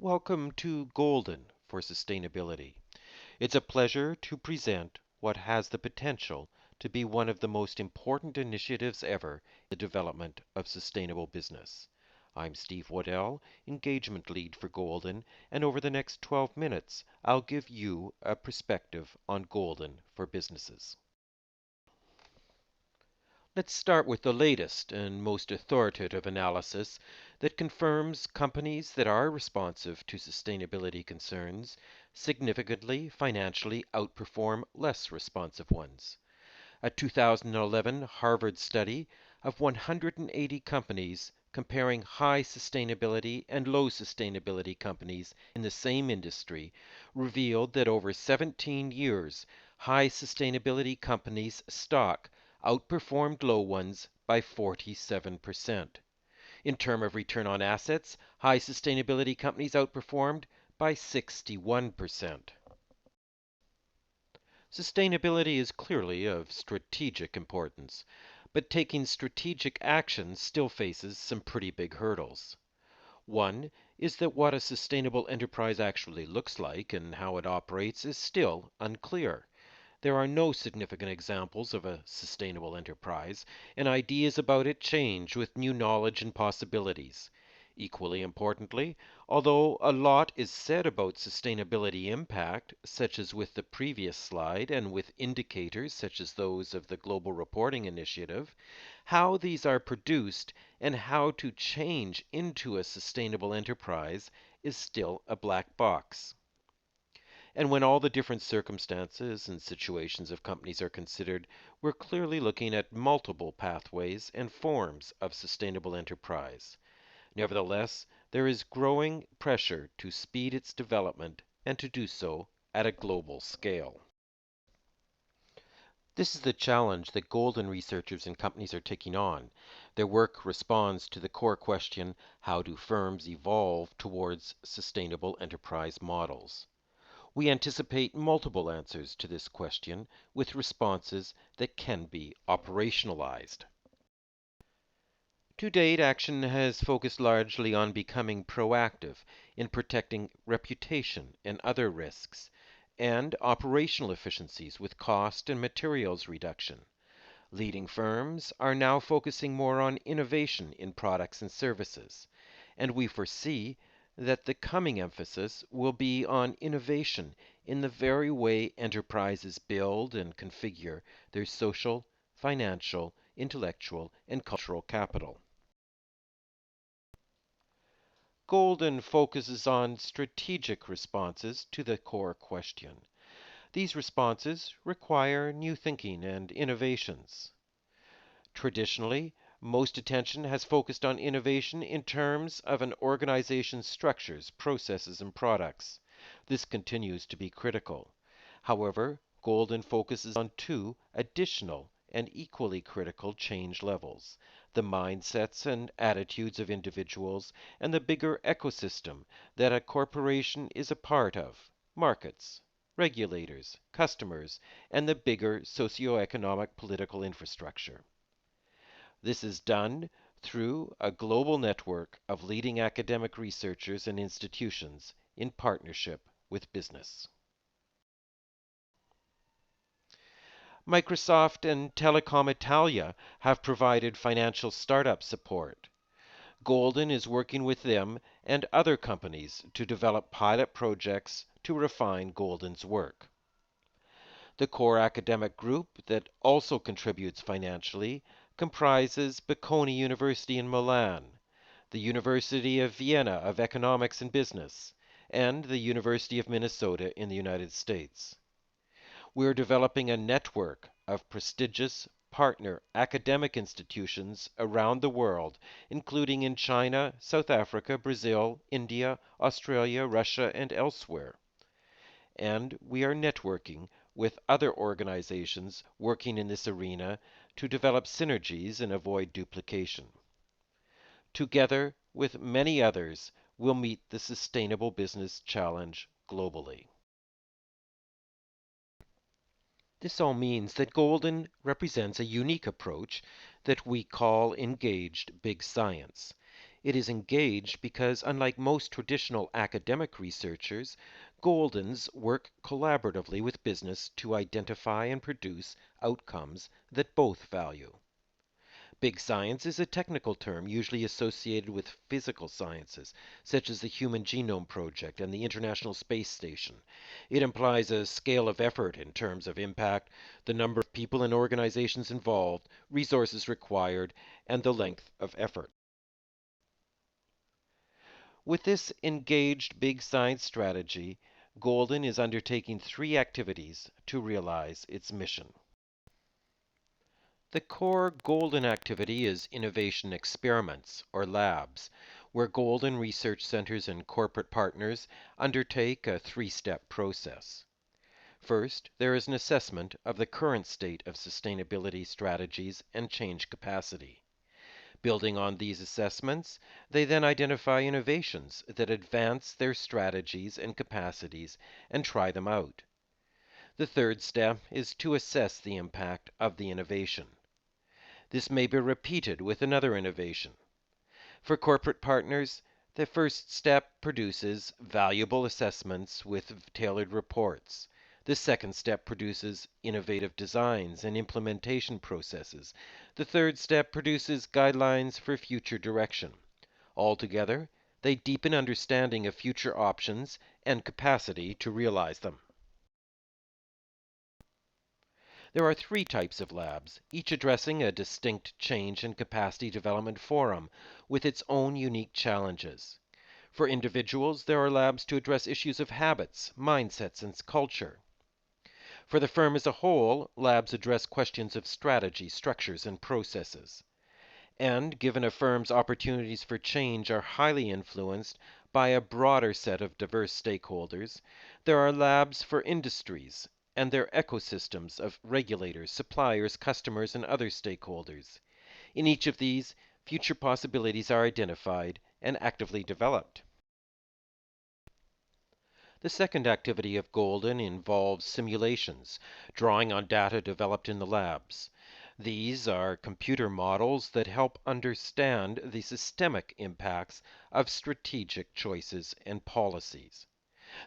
Welcome to Golden for Sustainability. It's a pleasure to present what has the potential to be one of the most important initiatives ever in the development of sustainable business. I'm Steve Waddell, Engagement Lead for Golden, and over the next 12 minutes, I'll give you a perspective on Golden for businesses. Let's start with the latest and most authoritative analysis that confirms companies that are responsive to sustainability concerns significantly financially outperform less responsive ones. A 2011 Harvard study of 180 companies comparing high sustainability and low sustainability companies in the same industry revealed that over 17 years, high sustainability companies' stock outperformed low ones by 47%. In terms of return on assets, high sustainability companies outperformed by 61%. Sustainability is clearly of strategic importance, but taking strategic action still faces some pretty big hurdles. One is that what a sustainable enterprise actually looks like and how it operates is still unclear. There are no significant examples of a sustainable enterprise, and ideas about it change with new knowledge and possibilities. Equally importantly, although a lot is said about sustainability impact, such as with the previous slide and with indicators such as those of the Global Reporting Initiative, how these are produced and how to change into a sustainable enterprise is still a black box. And when all the different circumstances and situations of companies are considered, we're clearly looking at multiple pathways and forms of sustainable enterprise. Nevertheless, there is growing pressure to speed its development and to do so at a global scale. This is the challenge that Golden researchers and companies are taking on. Their work responds to the core question, how do firms evolve towards sustainable enterprise models? We anticipate multiple answers to this question with responses that can be operationalized. To date, action has focused largely on becoming proactive in protecting reputation and other risks, and operational efficiencies with cost and materials reduction. Leading firms are now focusing more on innovation in products and services, and we foresee that the coming emphasis will be on innovation in the very way enterprises build and configure their social, financial, intellectual, and cultural capital. Golden focuses on strategic responses to the core question. These responses require new thinking and innovations. Traditionally, most attention has focused on innovation in terms of an organization's structures, processes, and products. This continues to be critical. However, Golden focuses on two additional and equally critical change levels: the mindsets and attitudes of individuals and the bigger ecosystem that a corporation is a part of: markets, regulators, customers, and the bigger socioeconomic political infrastructure. This is done through a global network of leading academic researchers and institutions in partnership with business. Microsoft and Telecom Italia have provided financial startup support. Golden is working with them and other companies to develop pilot projects to refine Golden's work. The core academic group that also contributes financially comprises Bocconi University in Milan, the University of Vienna of Economics and Business, and the University of Minnesota in the United States. We're developing a network of prestigious partner academic institutions around the world, including in China, South Africa, Brazil, India, Australia, Russia, and elsewhere. And we are networking with other organizations working in this arena to develop synergies and avoid duplication. Together with many others, we'll meet the sustainable business challenge globally. This all means that Golden represents a unique approach that we call engaged big science. It is engaged because, unlike most traditional academic researchers, Goldens work collaboratively with business to identify and produce outcomes that both value. Big science is a technical term usually associated with physical sciences, such as the Human Genome Project and the International Space Station. It implies a scale of effort in terms of impact, the number of people and organizations involved, resources required, and the length of effort. With this engaged big science strategy, Golden is undertaking three activities to realize its mission. The core Golden activity is innovation experiments, or labs, where Golden research centers and corporate partners undertake a three-step process. First, there is an assessment of the current state of sustainability strategies and change capacity. Building on these assessments, they then identify innovations that advance their strategies and capacities and try them out. The third step is to assess the impact of the innovation. This may be repeated with another innovation. For corporate partners, the first step produces valuable assessments with tailored reports. The second step produces innovative designs and implementation processes. The third step produces guidelines for future direction. Altogether, they deepen understanding of future options and capacity to realize them. There are three types of labs, each addressing a distinct change and capacity development forum with its own unique challenges. For individuals, there are labs to address issues of habits, mindsets, and culture. For the firm as a whole, labs address questions of strategy, structures, and processes. And given a firm's opportunities for change are highly influenced by a broader set of diverse stakeholders, there are labs for industries and their ecosystems of regulators, suppliers, customers, and other stakeholders. In each of these, future possibilities are identified and actively developed. The second activity of Golden involves simulations, drawing on data developed in the labs. These are computer models that help understand the systemic impacts of strategic choices and policies.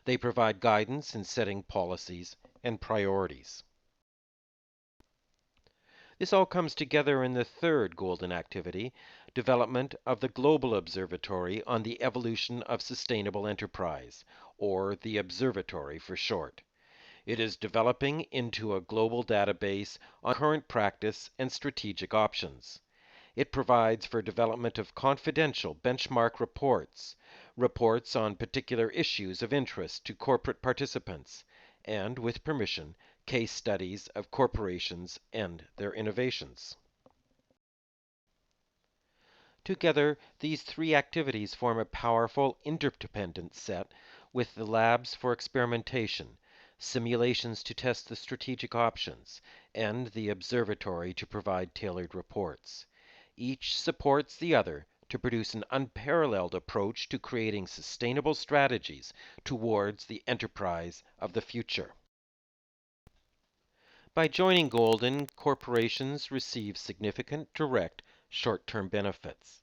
They provide guidance in setting policies and priorities. This all comes together in the third Golden activity, development of the Global Observatory on the Evolution of Sustainable Enterprise, or the Observatory for short. It is developing into a global database on current practice and strategic options. It provides for development of confidential benchmark reports, reports on particular issues of interest to corporate participants, and, with permission, case studies of corporations and their innovations. Together, these three activities form a powerful interdependent set with the labs for experimentation, simulations to test the strategic options, and the observatory to provide tailored reports. Each supports the other to produce an unparalleled approach to creating sustainable strategies towards the enterprise of the future. By joining Golden, corporations receive significant direct short-term benefits.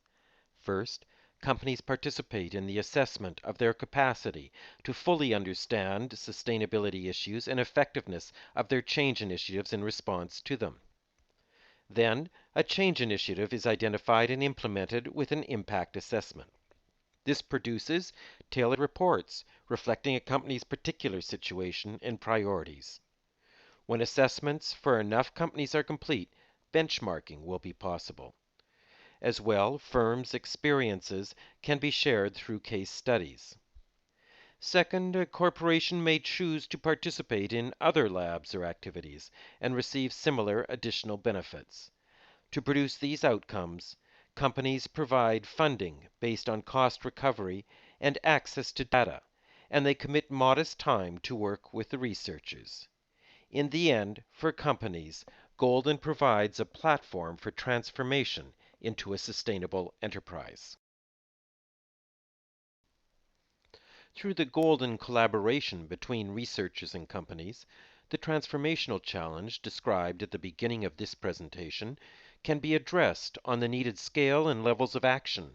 First, companies participate in the assessment of their capacity to fully understand sustainability issues and effectiveness of their change initiatives in response to them. Then, a change initiative is identified and implemented with an impact assessment. This produces tailored reports reflecting a company's particular situation and priorities. When assessments for enough companies are complete, benchmarking will be possible. As well, firms' experiences can be shared through case studies. Second, a corporation may choose to participate in other labs or activities and receive similar additional benefits. To produce these outcomes, companies provide funding based on cost recovery and access to data, and they commit modest time to work with the researchers. In the end, for companies, Golden provides a platform for transformation into a sustainable enterprise. Through the Golden collaboration between researchers and companies, the transformational challenge described at the beginning of this presentation can be addressed on the needed scale and levels of action,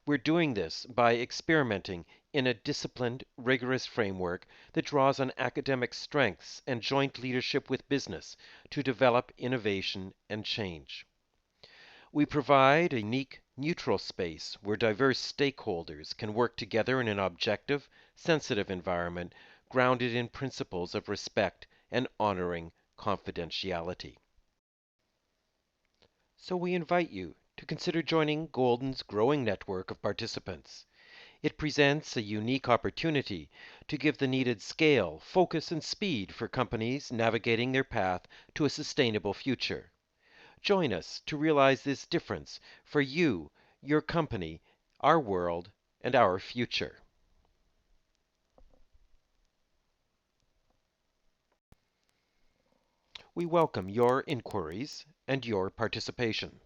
We're doing this by experimenting in a disciplined, rigorous framework that draws on academic strengths and joint leadership with business to develop innovation and change. We provide a unique, neutral space where diverse stakeholders can work together in an objective, sensitive environment grounded in principles of respect and honoring confidentiality. So we invite you to consider joining Golden's growing network of participants. It presents a unique opportunity to give the needed scale, focus, and speed for companies navigating their path to a sustainable future. Join us to realize this difference for you, your company, our world, and our future. We welcome your inquiries and your participation.